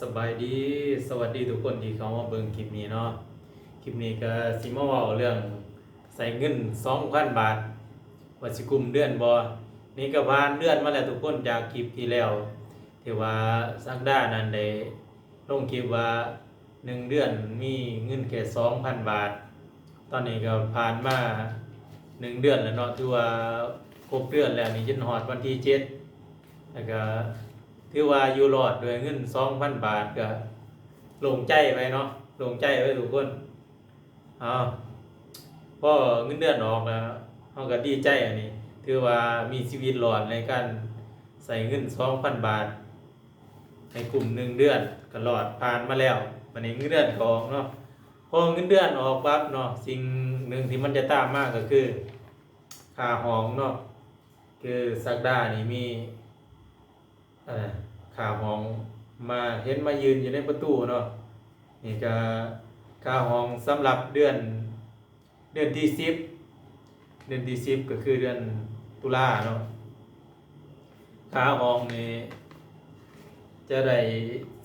สบายดีสวัสดีทุกคนที่เขามาเบิ่งคลิปนี้เนาะคลิปนี้ก็สิมาเว้าเรื่องใส่เงิน 2,000 บาทว่าสิกุมเดือนบ่นี่ก็ผ่านเดือนมาแล้วทุกคนจากคลิปที่แล้วที่ว่าสักดานั้นได้ลงคลิปว่า1เดือนมีเงินแค่ 2,000 บาทตอนนี้ก็ผ่านมา1เดือนแล้วเนาะถือว่าครบเดือนแล้วนี่จนฮอดวันที่7แล้วก็ถือว่าอยู่รอดด้วยเงิน 2,000 บาทก็โล่งใจไปเนาะโล่งใจไว้ทุกคนอ้าวพอเงินเดือนออกแล้วเฮาก็ดีใจอันนี้ถือว่ามีชีวิตรอดในการใส่เงิน 2,000 บาทในกลุ่ม1เดือนก็รอดผ่านมาแล้ววันนี้เงินเดือนก็ออกเนาะพอเงินเดือนออกปั๊บเนาะสิ่งหนึ่งที่มันจะตามมาก็คือค่าห้องเนาะคือสักดานี่มีค่าห้องมาเห็นมายืนอยู่ในประตูเนาะนี่ก็ค่าห้องสำหรับเดือนที่10เดือนที่10ก็คือเดือนตุลาเนาะค่าห้องนี่จะได้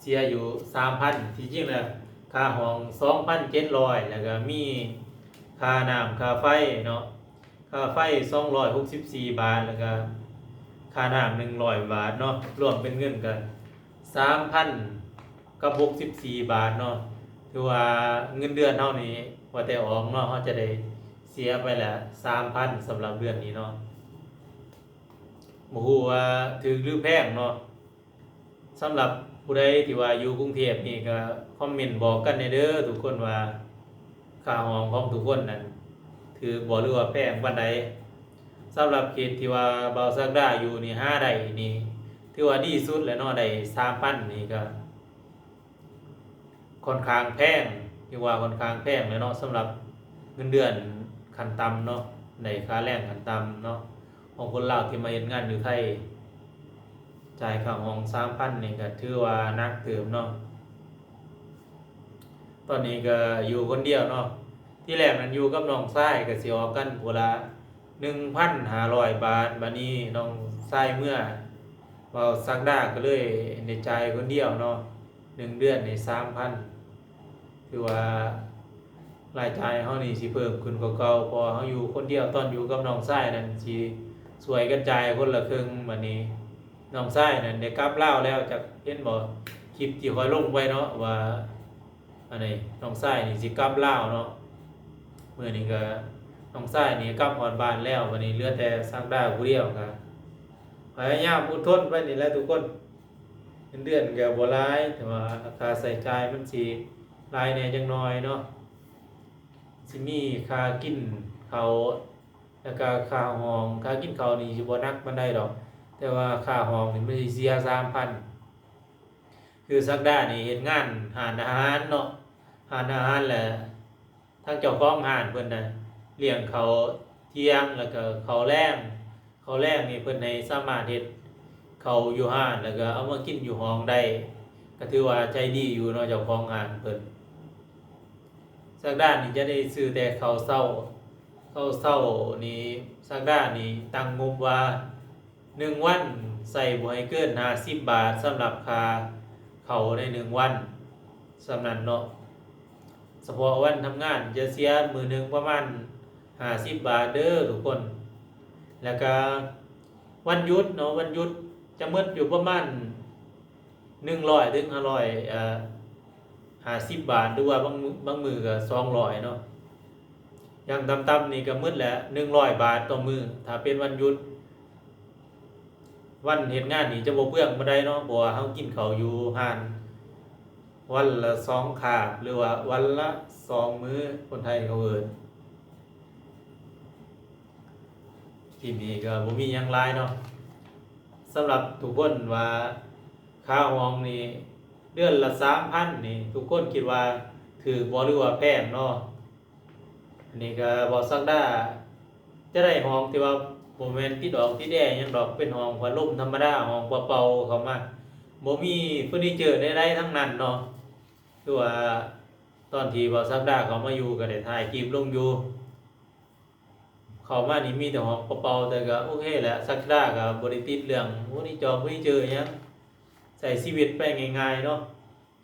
เสียอยู่ 3,000 ที่จริงแล้วค่าห้อง 2,700 แล้วก็มีค่าน้ำค่าไฟเนาะค่าไฟ264 บาทแล้วก็ค่าน้ำ100 บาทเนาะรวมเป็นเงินกัน 3,064 บาทเนาะถือว่าเงินเดือนเท่านี้ว่าแต่ออกเนาะเขาจะได้เสียไปละ 3,000 สำหรับเดือนนี้เนาะบ่ฮู้ว่าถูกหรือแพงเนาะสำหรับผู้ใดที่ว่าอยู่กรุงเทพนี่ก็คอมเมนต์บอกกันเด้อทุกคนว่าค่าห้องของทุกคนนั้นถือบ่หรือว่าแพงปานใดสำหรับเขตที่ว่าเบาซักดาอยู่นี่หาได้นี่ถือว่าดีสุดแล้วเนาะได้ 3,000 นี่ก็ค่อนข้างแพงที่ว่าค่อนข้างแพงเลยเนาะสำหรับเงินเดือนขั้นต่ำเนาะในค่าแรงขั้นต่ำเนาะของคนลาวที่มาเฮ็ดงานอยู่ไทยจ่ายค่าห้อง 3,000 นี่ก็ถือว่าหนักเติบเนาะตอนนี้ก็อยู่คนเดียวเนาะที่แรกนั้นอยู่กับน้องชายก็สิออกกันพุ่นละ 1,500 บาทบัดนี้น้องชายเมื่อเว้าซักดาก็เลยได้จ่ายคนเดียวเนาะ1เดือนนี่ 3,000 คือว่ารายจ่ายเฮานี่สิเพิ่มขึ้นกว่าเก่าเพราะเฮาอยู่คนเดียวตอนอยู่กับน้องชายนั่นสิช่วยกันจ่ายคนละครึ่งบัดนี้น้องชายนั่นได้กลับลาวแล้วจักเห็นบ่คลิปที่ค่อยลงไว้เนาะว่าอันนี้น้องชายนี่สิกลับลาวเนาะมื้อนี้ก็น้องชายนี่กลับฮอดบ้านแล้วบัดนี้เหลือแต่ซักดาผู้เดียวก็พยายามอดทนไว้นี่แหละทุกคนเงินเดือนก็บ่หลายแต่ว่าค่าใช้จ่ายมันสิหลายแหน่จังน้อยเนาะสิมีค่ากินข้าวแล้วก็ค่าห้องค่ากินข้าวนี่สิบ่หนักปานใดดอกแต่ว่าค่าห้องนี่มันสิเสีย 3,000 คือสักดานี่เฮ็ดงานร้านอาหารเนาะร้านอาหารแหละทางเจ้าของร้านเพิ่นน่ะเลี้ยงเขาวเที่ยงแล้วก็ข้าวแลงนี่เพิ่นให้สามารถเฮ็ดข้าวอยู่ร้านแล้วก็เอามากินอยู่ห้องได้ก็ถือว่าใจดีอยู่เนาะเจ้าของร้านเพิ่นสักดานี่จะได้ซื้อแต่ข้าวเช้านี่สักดานี่ตั้งงบว่า1วันใส่บ่ให้เกิน50 บาทสำหรับค่าข้าวใน1วันสำนั้นเนาะเฉพาะวันทำงานจะเสียมื้อหนึงประมาณ50 บาทเด้อทุกคนแล้วก็วันหยุดเนาะวันหยุดจะหมดอยู่ประมาณ100ถึง50050 บาทหรือว่าบางมื้อก็200เนาะอย่างต่ำๆนี่ก็หมดแล้ว100 บาทต่อมื้อถ้าเป็นวันหยุดวันเฮ็ดงานนี่จะบ่เปลืองปานใดเนาะเพราะว่าเฮากินข้าวอยู่ร้านวันละ2คาบหรือว่าวันละ2มื้อคนไทยเขาเอิ้นที่นี่ก็บ่มีหยังหลายเนาะสำหรับทุกคนว่าค่าห้องนี่เดือนละ 3,000 นี่ทุกคนคิดว่าถูกบ่หรือว่าแพงเนาะอันนี้ก็บ่ซักดาจะได้ห้องที่ว่าบ่แม่นติดดอกติดแดหยังดอกเป็นห้องพัดลมธรรมดาห้องเปล่าๆเข้ามาบ่มีเฟอร์นิเจอร์ใดๆทั้งนั้นเนาะคือว่าตอนที่บ่ซักดาเขามาอยู่ก็ได้ถ่ายคลิปลงอยู่เข้ามานี่มีแต่ห้องเปล่าๆแต่ก็โอเคแหละซักดาก็บ่ได้ติดเรื่องโอ้นี่จอบ่ได้เจอหยังใช้ชีวิตไปง่ายๆเนาะ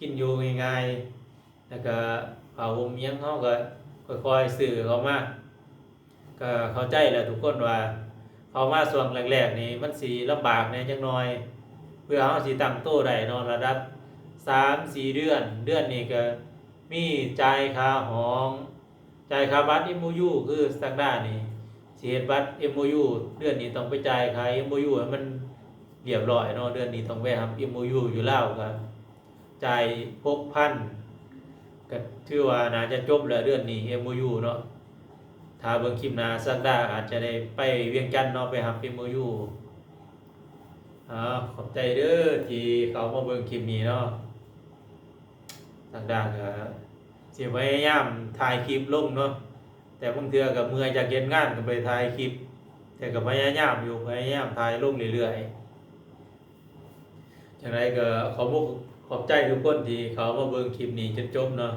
กินอยู่ง่ายๆแล้วก็เอาห่มเมียงเขาก็ค่อยๆซื้อเขามาก็เข้าใจแหละทุกคนว่าเขามาส่วนแรกๆนี่มันสิลำบากแหน่จักหน่อย เพื่อเขาสิตั้งโตได้เนาะระดับ3-4เดือนเดือนนี้ก็มีจ่ายค่าห้องจ่ายค่าบัตร MOU คือสตางดาร์ดนี่สิเฮ็ดบัตร MOU เดือนนี้ต้องไปจ่ายค่า MOU ให้มันเรียบร้อยเนาะเดือนนี้ต้องไปรับ MOU อยู่ลาวก็จ่าย 6,000ก็ถือว่าน่าจะจบแล้วเดือนนี้ MOU เนาะถ้าเบิ่งคลิปหน้าสตางดาร์ดอาจจะได้ไปเวียงจันทน์เนาะไปรับ MOU ขอบใจเด้อที่เขามาเบิ่งคลิปนี้เนาะต่างๆก็สิพยายามถ่ายคลิปลงเนาะแต่บางเทื่อก็เมื่อยจากเฮ็ดงานก็ไปถ่ายคลิปแต่ก็พยายามอยู่พยายามถ่ายลงเรื่อยๆจังไดก็ขอบใจทุกคนที่เขามาเบิ่งคลิปนี้จนจบเนาะ